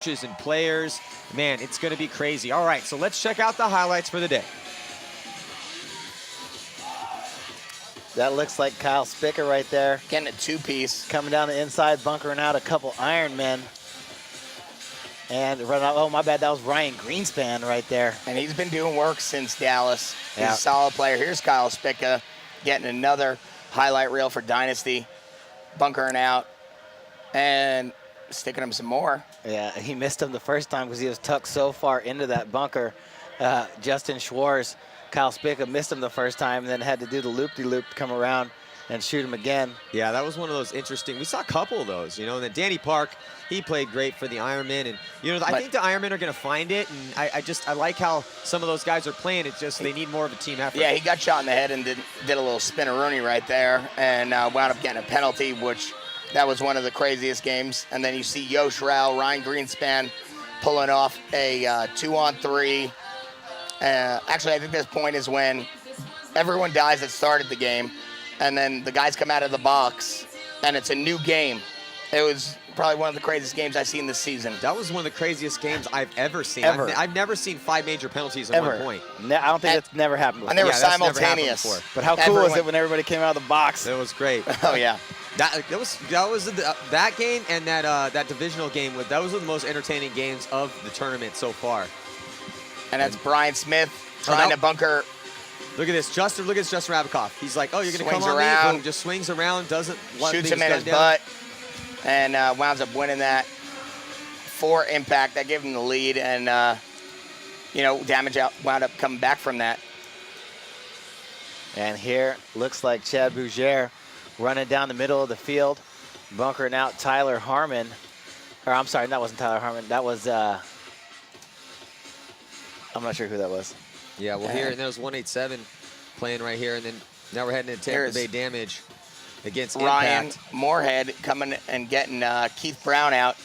and players. Man, it's going to be crazy. All right, so let's check out the highlights for the day. That looks like Kyle Spicker right there. Getting a two-piece. Coming down the inside, bunkering out a couple Ironmen. And run out, oh, my bad, that was Ryan Greenspan right there. And he's been doing work since Dallas. He's Yeah. a solid player. Here's Kyle Spica getting another highlight reel for Dynasty. Bunkering out and sticking him some more. Yeah, he missed him the first time because he was tucked so far into that bunker. Justin Schwartz, Kyle Spica missed him the first time and then had to do the loop-de-loop to come around and shoot him again. Yeah, that was one of those interesting. We saw a couple of those, you know. And then Danny Park, he played great for the Ironmen, and you know, I think the Ironmen are going to find it. And I like how some of those guys are playing. It's just they need more of a team effort. Yeah, he got shot in the head and did a little spinneroonie right there, and wound up getting a penalty, which that was one of the craziest games. And then you see Yosh Rao, Ryan Greenspan pulling off a 2-on-3. Actually, I think this point is when everyone dies that started the game, and then the guys come out of the box, and it's a new game. It was probably one of the craziest games I've seen this season. That was one of the craziest games I've ever seen. Ever. I've never seen 5 major penalties at one point. I don't think it's never happened before. And they were that's never happened simultaneous. before. But how cool was it when everybody came out of the box? It was great. Oh, yeah. That game and that divisional game. Those were the most entertaining games of the tournament so far. And that's Brian Smith trying to bunker. Look at this, Justin. Look at this, Justin Rabakoff. He's like, oh, you're going to come on around, me? Boom, just swings around, doesn't let shoots him in his butt, and wounds up winning that for impact. That gave him the lead, and damage wound up coming back from that. And here looks like Chad Bougere running down the middle of the field, bunkering out Tyler Harmon. Or I'm sorry, that wasn't Tyler Harmon. That was I'm not sure who that was. Yeah, well, here, and that was 187 playing right here, and then now we're heading into Tampa Bay damage against Ryan Impact. Moorhead coming and getting Keith Brown out.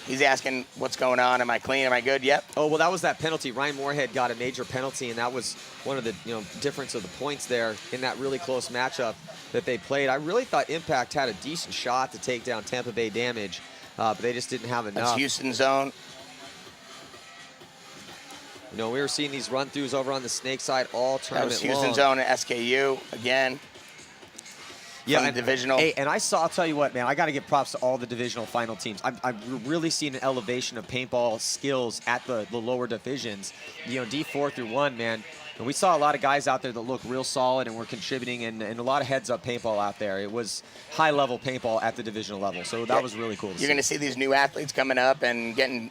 He's asking, what's going on? Am I clean? Am I good? Yep. Oh, well, that was that penalty. Ryan Moorhead got a major penalty, and that was one of the difference of the points there in that really close matchup that they played. I really thought Impact had a decent shot to take down Tampa Bay damage, but they just didn't have enough. That's Houston zone. We were seeing these run-throughs over on the Snake side all tournament That was Houston long. zone and SKU again. Yeah, and divisional. Hey, and I'll tell you what, man, I got to give props to all the divisional final teams. I've really seen an elevation of paintball skills at the lower divisions. D4 through 1, man. And we saw a lot of guys out there that look real solid and were contributing, and a lot of heads-up paintball out there. It was high-level paintball at the divisional level, so that was really cool to see. You're going to see these new athletes coming up and getting,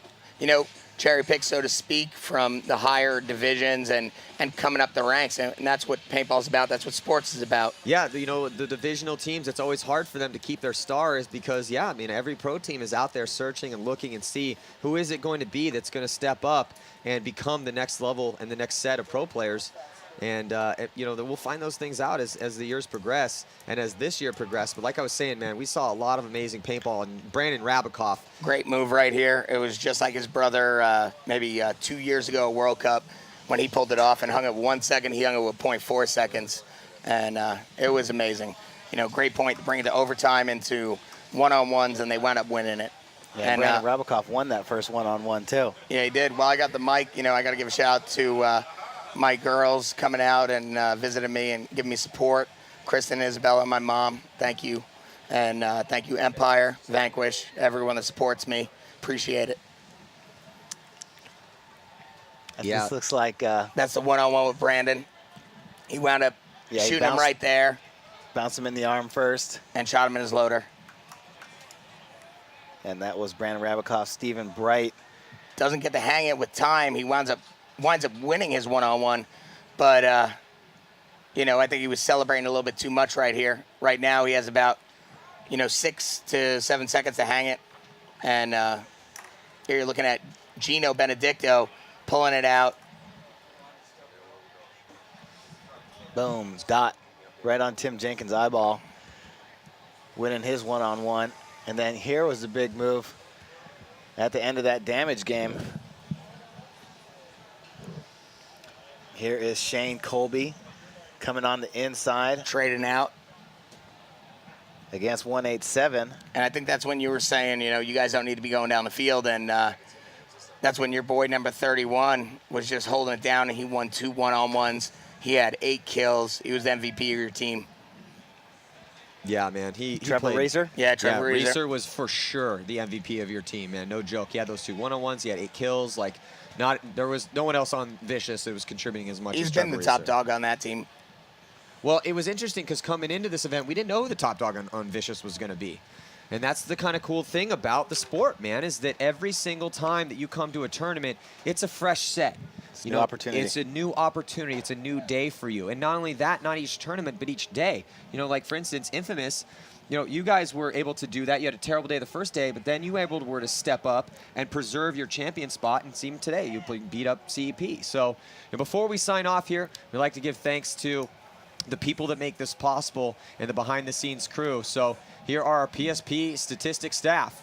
cherry-picked, so to speak, from the higher divisions and coming up the ranks. And that's what paintball's about. That's what sports is about. Yeah, the divisional teams, it's always hard for them to keep their stars because, every pro team is out there searching and looking and see who is it going to be that's going to step up and become the next level and the next set of pro players. And, we'll find those things out as the years progress and as this year progressed. But like I was saying, man, we saw a lot of amazing paintball. And Brandon Rabakoff. Great move right here. It was just like his brother maybe 2 years ago, World Cup, when he pulled it off and hung it 1 second. He hung it with 0.4 seconds. And it was amazing. Great point to bring it to overtime into one-on-ones, and they wound up winning it. Yeah, and Brandon Rabakoff won that first one-on-one, too. Yeah, he did. Well, I got the mic. I got to give a shout to my girls coming out and visiting me and giving me support. Kristen, Isabella, my mom, thank you. And thank you, Empire, Vanquish, everyone that supports me. Appreciate it. This looks like... that's the one-on-one with Brandon. He wound up shooting him right there. Bounced him in the arm first. And shot him in his loader. And that was Brandon Rabakoff. Stephen Bright. Doesn't get to hang it with time. He winds up winning his one-on-one. But, I think he was celebrating a little bit too much right here. Right now he has about, 6 to 7 seconds to hang it. And here you're looking at Gino Benedicto pulling it out. Boom. Dot. Right on Tim Jenkins' eyeball. Winning his one-on-one. And then here was the big move at the end of that damage game. Here is Shane Colby coming on the inside. Trading out. Against 187. And I think that's when you were saying, you guys don't need to be going down the field. And That's when your boy number 31 was just holding it down, and he won 2 one-on-ones. He had 8 kills. He was the MVP of your team. Yeah, man. He Trevor played. Razor? Yeah, Trevor Razor. Razor was for sure the MVP of your team, man. No joke. He had those 2 one-on-ones. He had 8 kills. Like, there was no one else on Vicious that was contributing as much. He's as been Trevor the top Razor. dog on that team. Well, it was interesting because coming into this event, we didn't know who the top dog on Vicious was going to be. And that's the kind of cool thing about the sport, man, is that every single time that you come to a tournament, it's a fresh set. It's a new opportunity. It's a new opportunity. It's a new day for you. And not only that, not each tournament, but each day. Like, for instance, Infamous, you guys were able to do that. You had a terrible day the first day, but then you were to step up and preserve your champion spot. And see today, you beat up CEP. So before we sign off here, we'd like to give thanks to the people that make this possible and the behind-the-scenes crew. So here are our PSP statistics staff.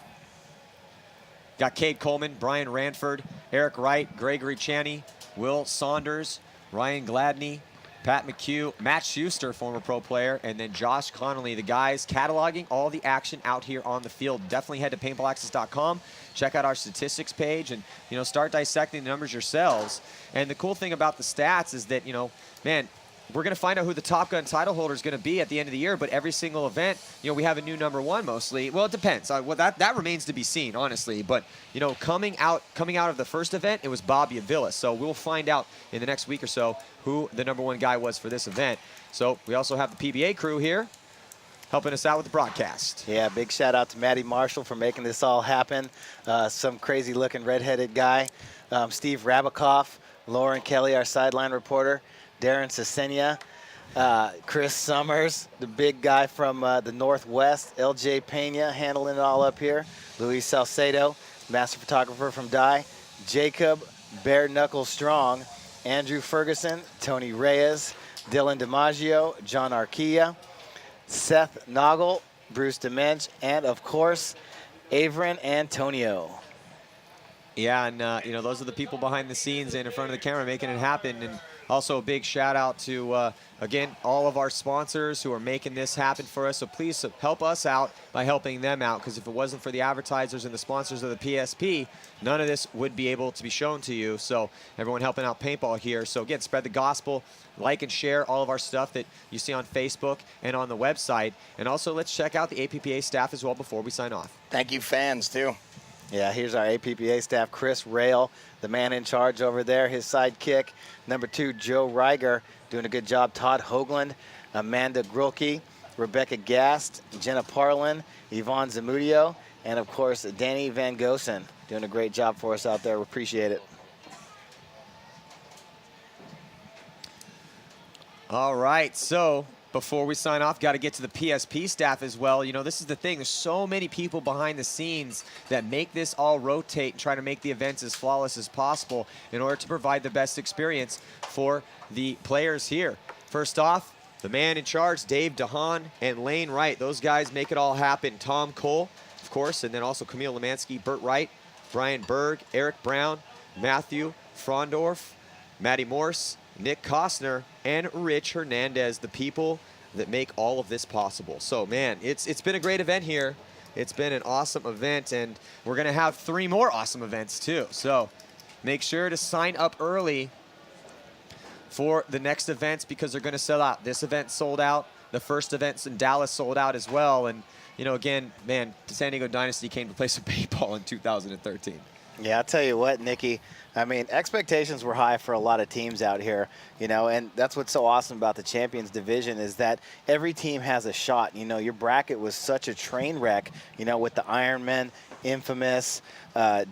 Got Cade Coleman, Brian Ranford, Eric Wright, Gregory Chaney, Will Saunders, Ryan Gladney, Pat McHugh, Matt Schuster, former pro player, and then Josh Connolly. The guys cataloging all the action out here on the field. Definitely head to paintballaccess.com, check out our statistics page, and start dissecting the numbers yourselves. And the cool thing about the stats is that, man, we're going to find out who the Top Gun title holder is going to be at the end of the year, but every single event, we have a new number 1 mostly. Well, it depends. That remains to be seen, honestly. But, coming out of the first event, it was Bobby Avilas. So we'll find out in the next week or so who the number 1 guy was for this event. So we also have the PBA crew here helping us out with the broadcast. Yeah, big shout out to Matty Marshall for making this all happen. Some crazy looking redheaded guy. Steve Rabikoff, Lauren Kelly, our sideline reporter. Darren Cesenia, Chris Summers, the big guy from the Northwest, LJ Pena handling it all up here, Luis Salcedo, master photographer from Dye, Jacob Bare Knuckle Strong, Andrew Ferguson, Tony Reyes, Dylan DiMaggio, John Arquilla, Seth Noggle, Bruce Demench, and of course, Avron Antonio. Yeah, and those are the people behind the scenes and in front of the camera making it happen. And also a big shout out to, again, all of our sponsors who are making this happen for us. So please help us out by helping them out, because if it wasn't for the advertisers and the sponsors of the PSP, none of this would be able to be shown to you. So everyone helping out paintball here. So again, spread the gospel, like and share all of our stuff that you see on Facebook and on the website. And also let's check out the APPA staff as well before we sign off. Thank you, fans, too. Yeah, here's our APPA staff. Chris Rail, the man in charge over there, his sidekick. Number 2, Joe Reiger, doing a good job. Todd Hoagland, Amanda Grulke, Rebecca Gast, Jenna Parlin, Yvonne Zamudio, and of course, Danny Van Gosen, doing a great job for us out there. We appreciate it. All right, so before we sign off, got to get to the PSP staff as well. This is the thing. There's so many people behind the scenes that make this all rotate and try to make the events as flawless as possible in order to provide the best experience for the players here. First off, the man in charge, Dave DeHaan and Lane Wright. Those guys make it all happen. Tom Cole, of course, and then also Camille Lemansky, Burt Wright, Brian Berg, Eric Brown, Matthew Frondorf, Matty Morse, Nick Costner, and Rich Hernandez, the people that make all of this possible. So, man, it's been a great event here. It's been an awesome event, and we're going to have 3 more awesome events, too. So make sure to sign up early for the next events because they're going to sell out. This event sold out. The first events in Dallas sold out as well. And, again, man, San Diego Dynasty came to play some paintball in 2013. Yeah, I'll tell you what, Nikki, I mean, expectations were high for a lot of teams out here, and that's what's so awesome about the Champions Division is that every team has a shot. Your bracket was such a train wreck, with the Ironman, Infamous,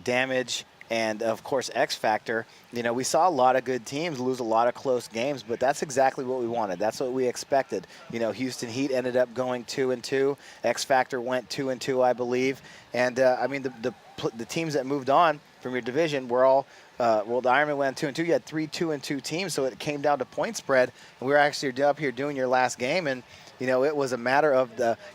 Damage, and, of course, X Factor. We saw a lot of good teams lose a lot of close games, but that's exactly what we wanted. That's what we expected. Houston Heat ended up going 2-2. X Factor went 2-2, I believe. And, I mean, the teams that moved on from your division were all well, the Ironman went 2-2. You had 3 2-2 teams, so it came down to point spread. And we were actually up here doing your last game, and it was a matter of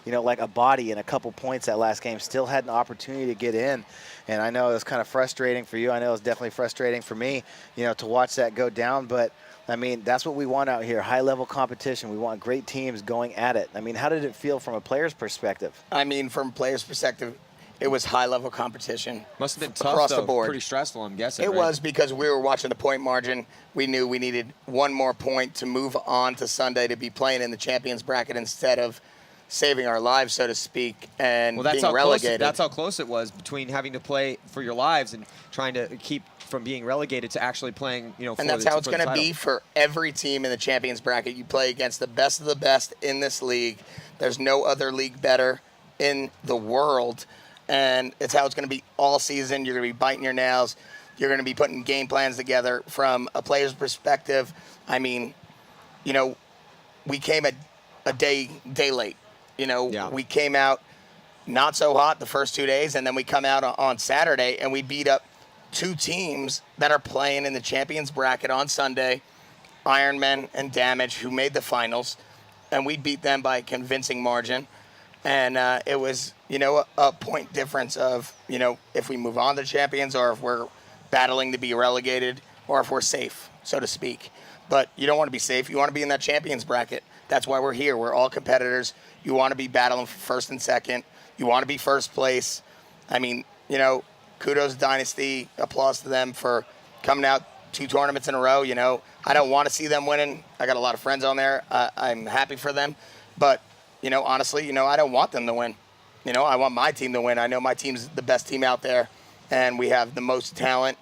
like a body and a couple points that last game. Still had an opportunity to get in, and I know it was kind of frustrating for you. I know it was definitely frustrating for me, to watch that go down. But I mean, that's what we want out here: high-level competition. We want great teams going at it. I mean, how did it feel from a player's perspective? I mean, from a player's perspective, it was high-level competition. Must have been tough, across though. the board. Pretty stressful, I'm guessing. It right? was, because we were watching the point margin. We knew we needed one more point to move on to Sunday to be playing in the champions bracket instead of saving our lives, so to speak, and being relegated. That's how close it was between having to play for your lives and trying to keep from being relegated to actually playing, for and that's how it's going to be for every team in the champions bracket. You play against the best of the best in this league. There's no other league better in the world, and it's how it's going to be all season. You're going to be biting your nails. You're going to be putting game plans together from a player's perspective. I mean, we came a day late. We came out not so hot the first 2 days, and then we come out on Saturday and we beat up 2 teams that are playing in the champions bracket on Sunday, Ironman and Damage, who made the finals, and we beat them by a convincing margin. And it was, a point difference of, if we move on to champions or if we're battling to be relegated or if we're safe, so to speak. But you don't want to be safe. You want to be in that champions bracket. That's why we're here. We're all competitors. You want to be battling for first and second. You want to be first place. I mean, kudos to Dynasty. Applause to them for coming out 2 tournaments in a row. I don't want to see them winning. I got a lot of friends on there. I'm happy for them. But, honestly, I don't want them to win. I want my team to win. I know my team's the best team out there, and we have the most talent.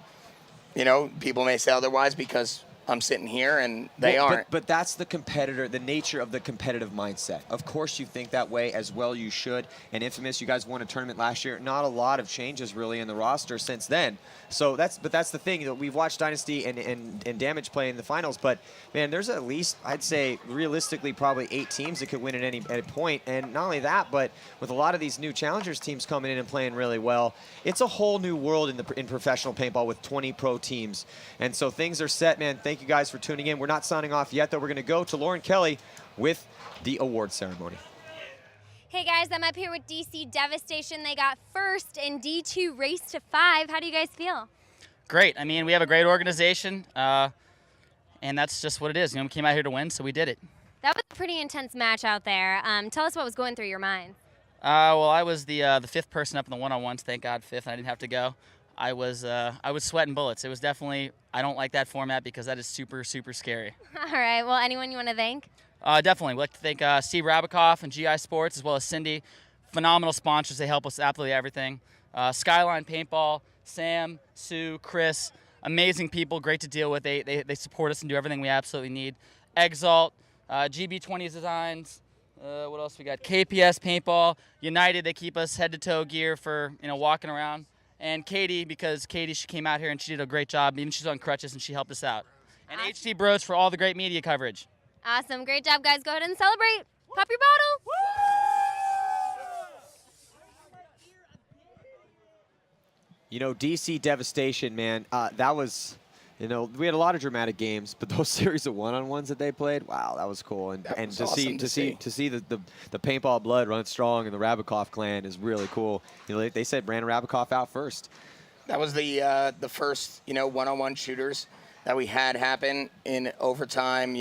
People may say otherwise because I'm sitting here and they aren't. But that's the nature of the competitive mindset. Of course you think that way, as well you should. And Infamous, you guys won a tournament last year. Not a lot of changes really in the roster since then. So that's the thing. We've watched Dynasty and Damage play in the finals, but man, there's at least, I'd say realistically, probably 8 teams that could win at any point. And not only that, but with a lot of these new challengers teams coming in and playing really well, it's a whole new world in professional paintball with 20 pro teams. And so things are set, man. Thank you guys for tuning in. We're not signing off yet, though. We're going to go to Lauren Kelly with the award ceremony. Hey guys, I'm up here with DC Devastation. They got first in D2 Race to 5. How do you guys feel? Great. I mean, we have a great organization, and that's just what it is. We came out here to win, so we did it. That was a pretty intense match out there. Tell us what was going through your mind. Well, I was the 5th person up in the one-on-ones. Thank God, 5th, and I didn't have to go. I was sweating bullets. It was definitely, I don't like that format because that is super, super scary. All right. Well, anyone you want to thank? Definitely. We'd like to thank Steve Rabikoff and GI Sports, as well as Cindy. Phenomenal sponsors. They help us with absolutely everything. Skyline Paintball, Sam, Sue, Chris, amazing people, great to deal with. They support us and do everything we absolutely need. Exalt, GB20 Designs, what else we got? KPS Paintball, United, they keep us head-to-toe gear for walking around. And Katie, because Katie, she came out here and she did a great job. Even she's on crutches and she helped us out. And Awesome. HT Bros for all the great media coverage. Awesome. Great job, guys. Go ahead and celebrate. Pop your bottle. DC Devastation, man, that was, we had a lot of dramatic games, but those series of one-on-ones that they played, wow, that was cool. And to awesome see the paintball blood run strong in the Rabikoff clan is really cool. They said Brandon Rabikoff out first. That was the first, one-on-one shooters that we had happen in overtime.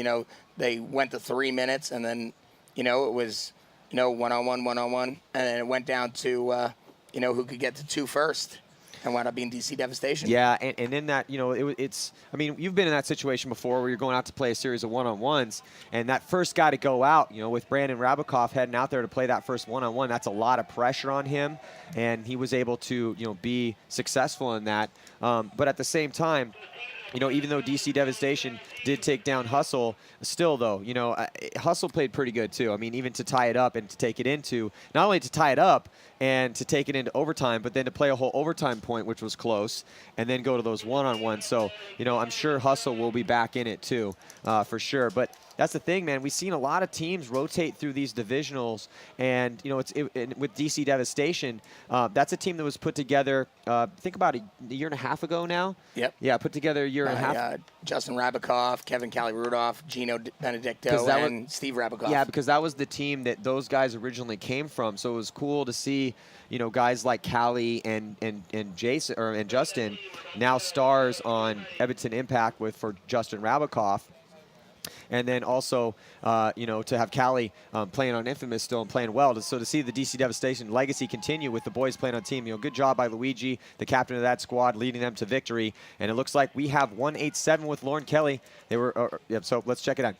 They went to 3 minutes, and then, it was, one-on-one, and then it went down to, who could get to 2 first. And wound up being DC Devastation. Yeah, and in that, you've been in that situation before where you're going out to play a series of one-on-ones, and that first guy to go out, with Brandon Rabikoff heading out there to play that first one-on-one, that's a lot of pressure on him, and he was able to, be successful in that. But at the same time, even though DC Devastation did take down Hustle, still though, Hustle played pretty good too. I mean, even to tie it up and to take it into, not only to tie it up and to take it into overtime, but then to play a whole overtime point, which was close, and then go to those one-on-ones. So, I'm sure Hustle will be back in it too, for sure. But that's the thing, man. We've seen a lot of teams rotate through these divisionals, and with DC Devastation, that's a team that was put together. Think about a year and a half ago now. Yep. Yeah, put together a year and a half. Justin Rabikoff, Kevin Cali-Rudolph, Gino Benedicto, and Steve Rabikoff. Yeah, because that was the team that those guys originally came from. So it was cool to see, guys like Cali and Jason and Justin now stars on Edmonton Impact for Justin Rabikoff. And then also, to have Callie playing on Infamous still and playing well. So to see the DC Devastation legacy continue with the boys playing on team, good job by Luigi, the captain of that squad, leading them to victory. And it looks like we have 187 with Lauren Kelly. They were, so let's check it out.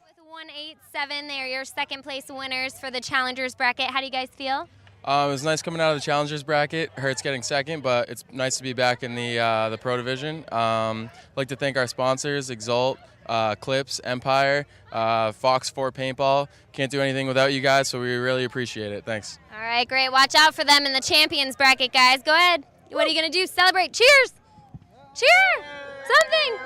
With 187, they are your second place winners for the Challengers bracket. How do you guys feel? It was nice coming out of the Challengers bracket. Hurts getting second, but it's nice to be back in the Pro Division. I'd like to thank our sponsors, Exalt, Clips, Empire, Fox 4 Paintball. Can't do anything without you guys, so we really appreciate it. Thanks. All right, great. Watch out for them in the Champions bracket, guys. Go ahead. What are you going to do? Celebrate. Cheers. Cheer. Something.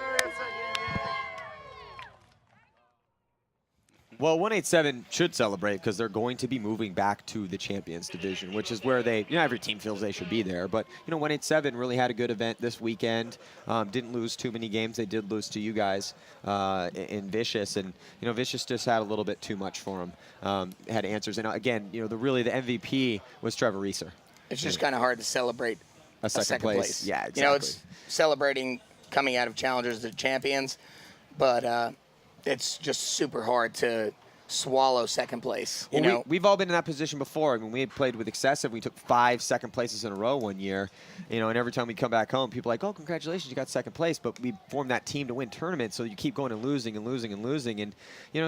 Well, 187 should celebrate because they're going to be moving back to the Champions Division, which is where they, every team feels they should be there. But, 187 really had a good event this weekend. Didn't lose too many games. They did lose to you guys in Vicious. And, Vicious just had a little bit too much for them. Had answers. And, again, the MVP was Trevor Reeser. It's just kind of hard to celebrate a second place. Yeah, exactly. It's celebrating coming out of Challengers to Champions, but it's just super hard to swallow second place. We've all been in that position before. I mean, we had played with Excessive. We took 5 second places in a row one year. And every time we come back home, people are like, oh, congratulations, you got second place. But we formed that team to win tournaments, so you keep going and losing and losing and losing. And,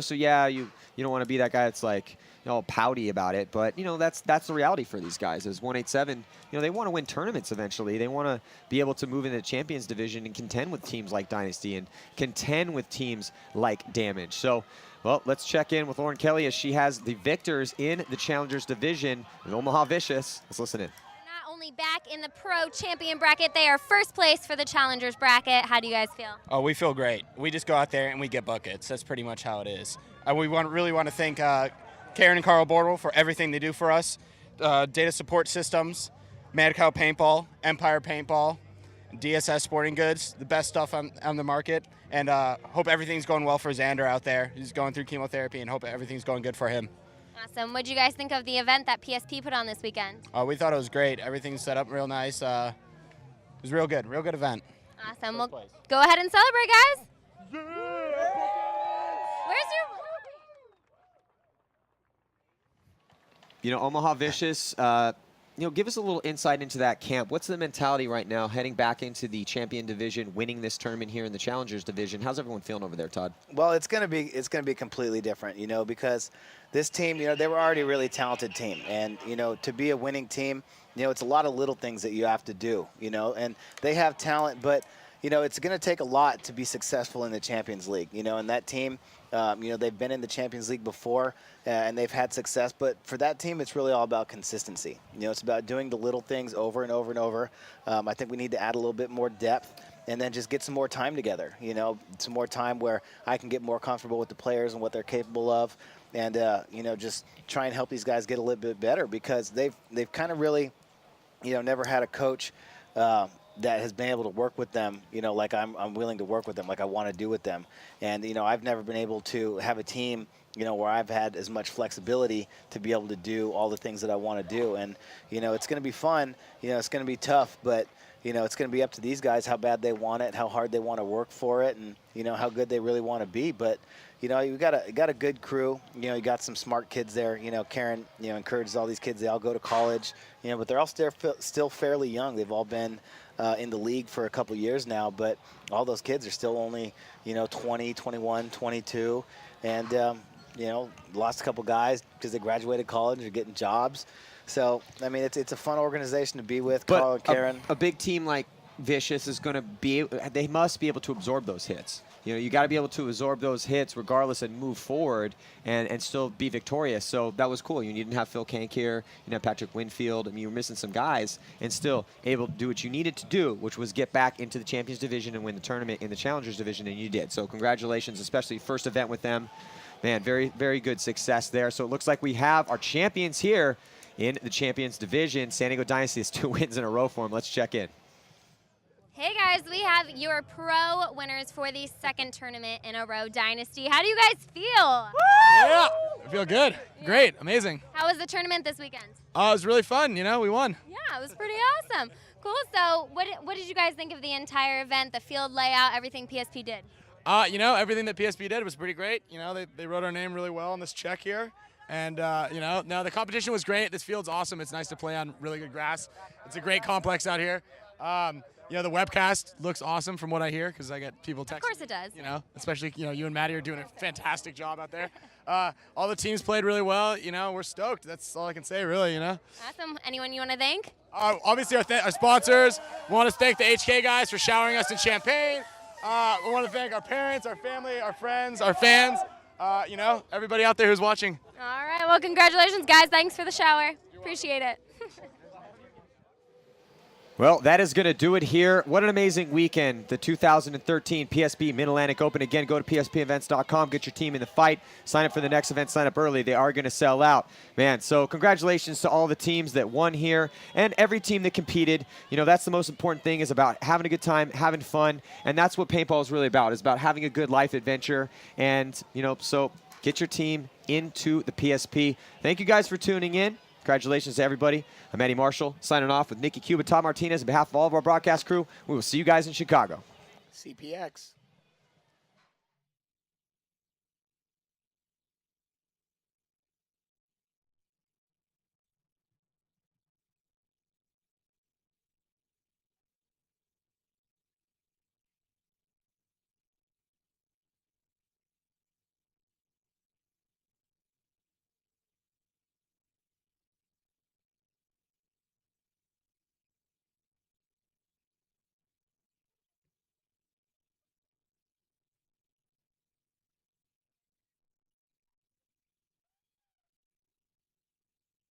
so yeah, you don't want to be that guy that's like, all pouty about it. But, that's the reality for these guys is 187. They want to win tournaments eventually. They want to be able to move into the Champions Division and contend with teams like Dynasty and contend with teams like Damage. So, well, let's check in with Lauren Kelly as she has the victors in the Challengers Division with Omaha Vicious. Let's listen in. Not only back in the Pro Champion bracket, they are first place for the Challengers bracket. How do you guys feel? Oh, we feel great. We just go out there and we get buckets. That's pretty much how it is. We really want to thank Karen and Carl Bordwell for everything they do for us. Data support systems, Mad Cow Paintball, Empire Paintball, DSS Sporting Goods, the best stuff on the market. And hope everything's going well for Xander out there. He's going through chemotherapy and hope everything's going good for him. Awesome. What did you guys think of the event that PSP put on this weekend? We thought it was great. Everything's set up real nice. It was real good event. Awesome. Well, go ahead and celebrate, guys. Where's your... Omaha Vicious, give us a little insight into that camp. What's the mentality right now heading back into the Champion Division, winning this tournament here in the Challengers Division? How's everyone feeling over there, Todd? Well, it's going to be completely different, because this team, they were already a really talented team. And, to be a winning team, it's a lot of little things that you have to do, and they have talent, but it's going to take a lot to be successful in the Champions League, and that team, they've been in the Champions League before and they've had success, but for that team, it's really all about consistency. It's about doing the little things over and over and over. I think we need to add a little bit more depth and then just get some more time together, some more time where I can get more comfortable with the players and what they're capable of and, just try and help these guys get a little bit better because they've kind of really, never had a coach that has been able to work with them, like I'm willing to work with them, like I want to do with them. And, I've never been able to have a team, where I've had as much flexibility to be able to do all the things that I want to do. And, it's going to be fun, it's going to be tough, but, it's going to be up to these guys how bad they want it, how hard they want to work for it, and, how good they really want to be. But, you got a good crew. You got some smart kids there. Karen, encourages all these kids. They all go to college, but they're all still fairly young. They've all been in the league for a couple years now, but all those kids are still only, 20, 21, 22, and, lost a couple guys because they graduated college or getting jobs. So, I mean, it's a fun organization to be with, Carl and Karen. A big team like Vicious is going to be, they must be able to absorb those hits. You got to be able to absorb those hits regardless and move forward and still be victorious. So that was cool. You didn't have Phil Kank here. You didn't have Patrick Winfield. I mean, you were missing some guys and still able to do what you needed to do, which was get back into the Champions Division and win the tournament in the Challengers Division, and you did. So congratulations, especially first event with them. Man, very, very good success there. So it looks like we have our champions here in the Champions Division. San Diego Dynasty has 2 wins in a row for them. Let's check in. Hey guys, we have your pro winners for the second tournament in a row, Dynasty. How do you guys feel? Yeah, I feel good. Great, amazing. How was the tournament this weekend? It was really fun, we won. Yeah, it was pretty awesome. Cool, so what did you guys think of the entire event, the field layout, everything PSP did? You know, everything that PSP did was pretty great. You know, they wrote our name really well on this check here. And, you know, no, the competition was great. This field's awesome. It's nice to play on really good grass. It's a great complex out here. You know, the webcast looks awesome from what I hear because I get people texting. Of course it does. You know, especially, you know, you and Maddie are doing a fantastic job out there. All the teams played really well. You know, we're stoked. That's all I can say, really, you know. Awesome. Anyone you want to thank? Obviously, our sponsors. We want to thank the HK guys for showering us in champagne. We want to thank our parents, our family, our friends, our fans, you know, everybody out there who's watching. All right. Well, congratulations, guys. Thanks for the shower. Appreciate it. Well, that is going to do it here. What an amazing weekend. The 2013 PSP Mid-Atlantic Open. Again, go to pspevents.com, get your team in the fight, sign up for the next event, sign up early. They are going to sell out. Man, so congratulations to all the teams that won here and every team that competed. You know, that's the most important thing, is about having a good time, having fun, and that's what paintball is really about. It's about having a good life adventure. And, you know, so get your team into the PSP. Thank you guys for tuning in. Congratulations to everybody. I'm Eddie Marshall, signing off with Nikki Cuba, Tom Martinez. On behalf of all of our broadcast crew, we will see you guys in Chicago. CPX.